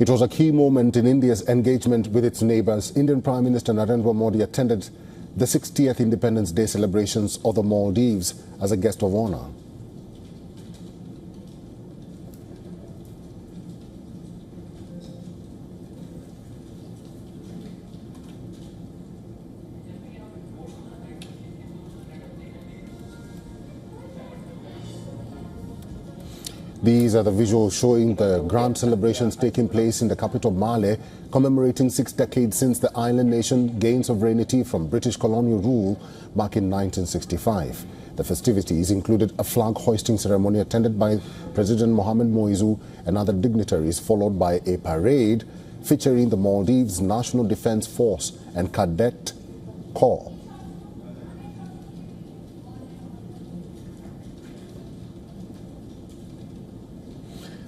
It was a key moment in India's engagement with its neighbors. Indian Prime Minister Narendra Modi attended the 60th Independence Day celebrations of the Maldives as a guest of honor. These are the visuals showing the grand celebrations taking place in the capital Male, commemorating 6 decades since the island nation gained sovereignty from British colonial rule back in 1965. The festivities included a flag hoisting ceremony attended by President Mohamed Moizu and other dignitaries, followed by a parade featuring the Maldives National Defense Force and Cadet Corps.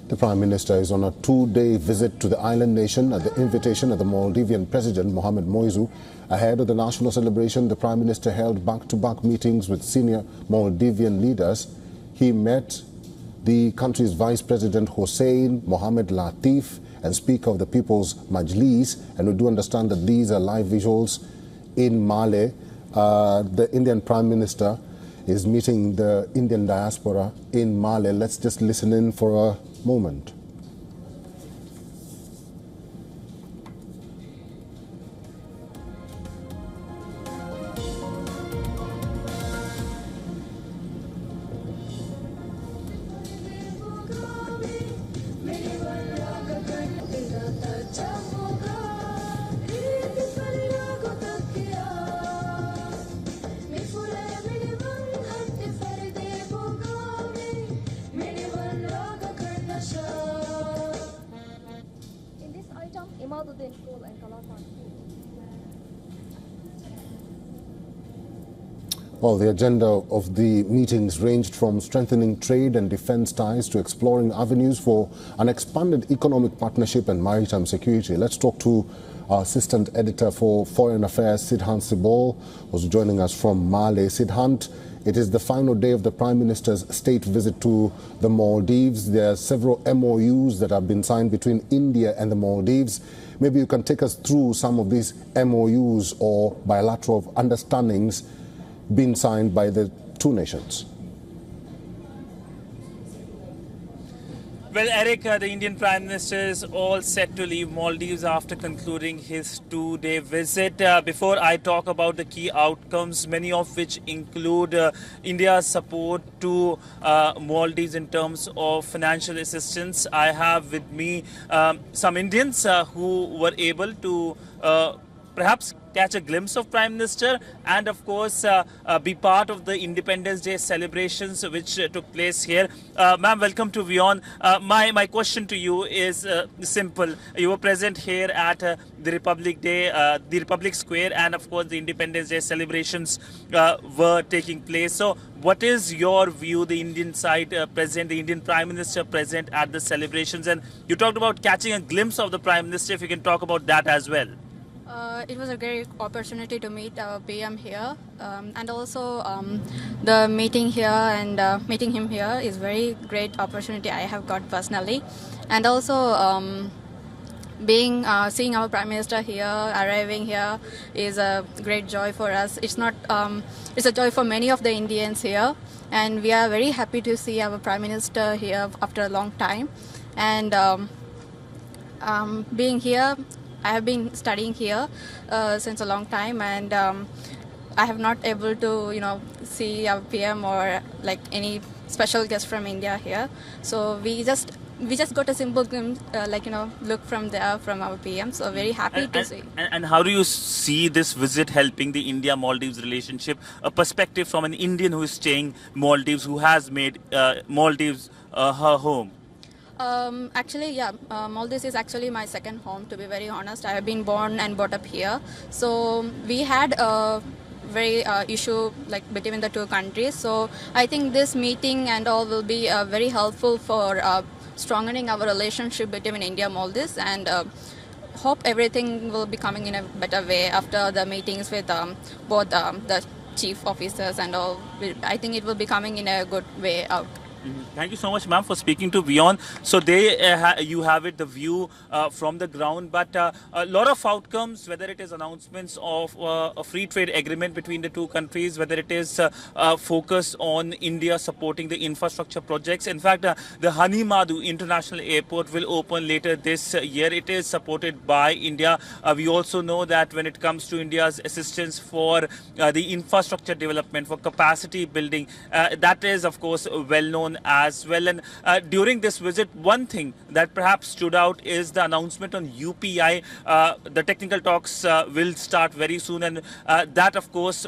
The Prime Minister is on a 2-day visit to the island nation at the invitation of the Maldivian President Mohamed Moizu. Ahead of the national celebration, the Prime Minister held back-to-back meetings with senior Maldivian leaders. He met the country's Vice President Hossein Mohamed Latif and Speaker of the People's Majlis. And we do understand that these are live visuals in Male. The Indian Prime Minister is meeting the Indian diaspora in Male. Let's just listen in for a moment. Well, the agenda of the meetings ranged from strengthening trade and defense ties to exploring avenues for an expanded economic partnership and maritime security. Let's talk to our assistant editor for Foreign Affairs, Sidhant Sibol, who's joining us from Male. Sidhant, it is the final day of the Prime Minister's state visit to the Maldives. There are several MOUs that have been signed between India and the Maldives. Maybe you can take us through some of these MOUs or bilateral understandings been signed by the two nations. Well, Eric, the Indian Prime Minister is all set to leave Maldives after concluding his 2-day visit. Before I talk about the key outcomes, many of which include India's support to Maldives in terms of financial assistance, I have with me some Indians who were able to perhaps catch a glimpse of Prime Minister and of course be part of the Independence Day celebrations which took place here. Ma'am, welcome to WION. My question to you is simple. You were present here at the Republic Day, the Republic Square, and of course the Independence Day celebrations were taking place. So what is your view, the Indian side present, the Indian Prime Minister present at the celebrations? And you talked about catching a glimpse of the Prime Minister, if you can talk about that as well. It was a great opportunity to meet our PM here, and also the meeting here and meeting him here is very great opportunity I have got personally, and also seeing our Prime Minister here, arriving here is a great joy for us. It's not it's a joy for many of the Indians here, and we are very happy to see our Prime Minister here after a long time. And being here, I have been studying here since a long time, and I have not able to see our PM or like any special guest from India here. So we just got a simple glimpse, look from there from our PM. So very happy to see. And how do you see this visit helping the India-Maldives relationship? A perspective from an Indian who is staying Maldives, who has made Maldives her home. Maldives is actually my second home, to be very honest. I have been born and brought up here. So we had a very issue between the two countries. So I think this meeting and all will be very helpful for strengthening our relationship between India and Maldives, and hope everything will be coming in a better way after the meetings with both the chief officers and all. I think it will be coming in a good way out. Thank you so much, ma'am, for speaking to WION. So you have it, the view from the ground, but a lot of outcomes, whether it is announcements of a free trade agreement between the two countries, whether it is focus on India supporting the infrastructure projects. In fact, the Hanimadu International Airport will open later this year. It is supported by India. We also know that when it comes to India's assistance for the infrastructure development, for capacity building, that is, of course, well known as well. And during this visit, one thing that perhaps stood out is the announcement on UPI. The technical talks will start very soon, and that, of course,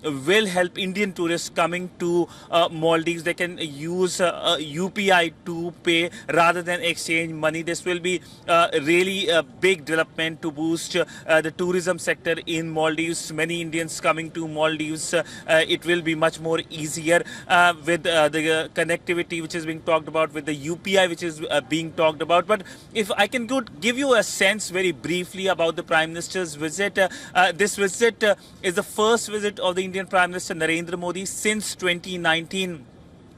will help Indian tourists coming to Maldives. They can use UPI to pay rather than exchange money. This will be really a big development to boost the tourism sector in Maldives. Many Indians coming to Maldives, it will be much more easier with the connectivity which is being talked about, with the UPI which is being talked about. But if I can give you a sense very briefly about the Prime Minister's visit, this visit is the first visit of the Indian Prime Minister Narendra Modi since 2019.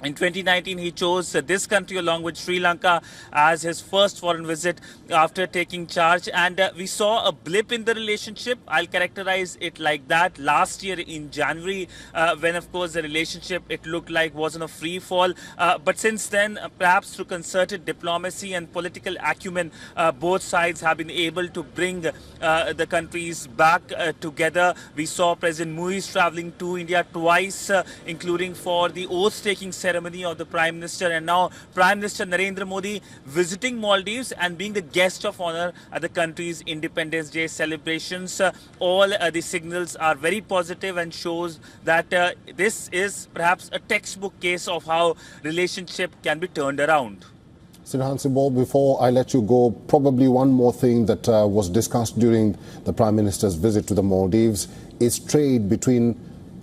In 2019, he chose this country along with Sri Lanka as his first foreign visit after taking charge. And we saw a blip in the relationship. I'll characterize it like that. Last year in January, when, of course, the relationship, it looked like was on a free fall. But since then, perhaps through concerted diplomacy and political acumen, both sides have been able to bring the countries back together. We saw President Modi traveling to India twice, including for the oath-taking ceremony of the Prime Minister, and now Prime Minister Narendra Modi visiting Maldives and being the guest of honor at the country's Independence Day celebrations. All the signals are very positive and shows that this is perhaps a textbook case of how relationship can be turned around. Sidhan Sibol, before I let you go, probably one more thing that was discussed during the Prime Minister's visit to the Maldives is trade between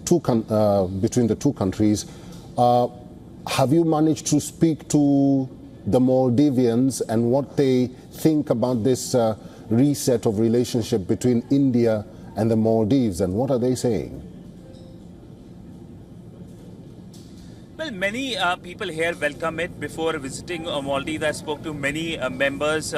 the two countries. Have you managed to speak to the Maldivians and what they think about this reset of relationship between India and the Maldives, and what are they saying? Well, many people here welcome it. Before visiting Maldives, I spoke to many members,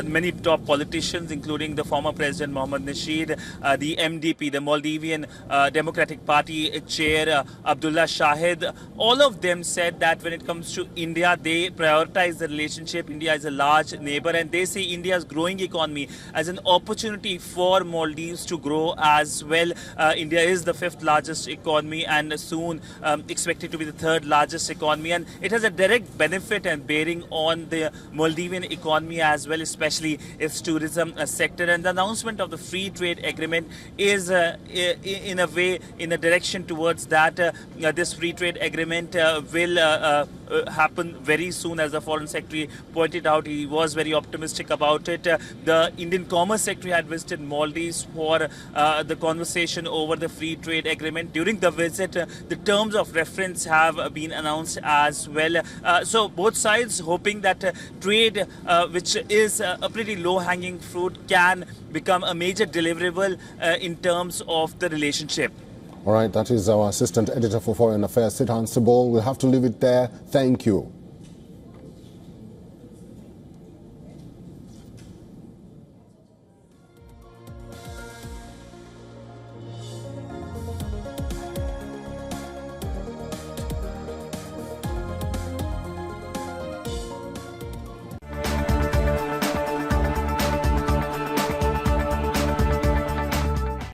many top politicians, including the former President Mohammad Nasheed, the MDP, the Maldivian Democratic Party chair, Abdullah Shahid. All of them said that when it comes to India, they prioritize the relationship. India is a large neighbor, and they see India's growing economy as an opportunity for Maldives to grow as well. India is the 5th largest economy and soon expected to be the 3rd largest economy, and it has a direct benefit and bearing on the Maldivian economy as well, especially its tourism sector. And the announcement of the free trade agreement is in a way in a direction towards that. This free trade agreement will happen very soon. As the Foreign Secretary pointed out, he was very optimistic about it. The Indian Commerce Secretary had visited Maldives for the conversation over the free trade agreement. During the visit, the terms of reference have been announced as well. So both sides hoping that trade, which is a pretty low-hanging fruit, can become a major deliverable in terms of the relationship. All right, that is our Assistant Editor for Foreign Affairs, Sidhan Sibol. We'll have to leave it there. Thank you.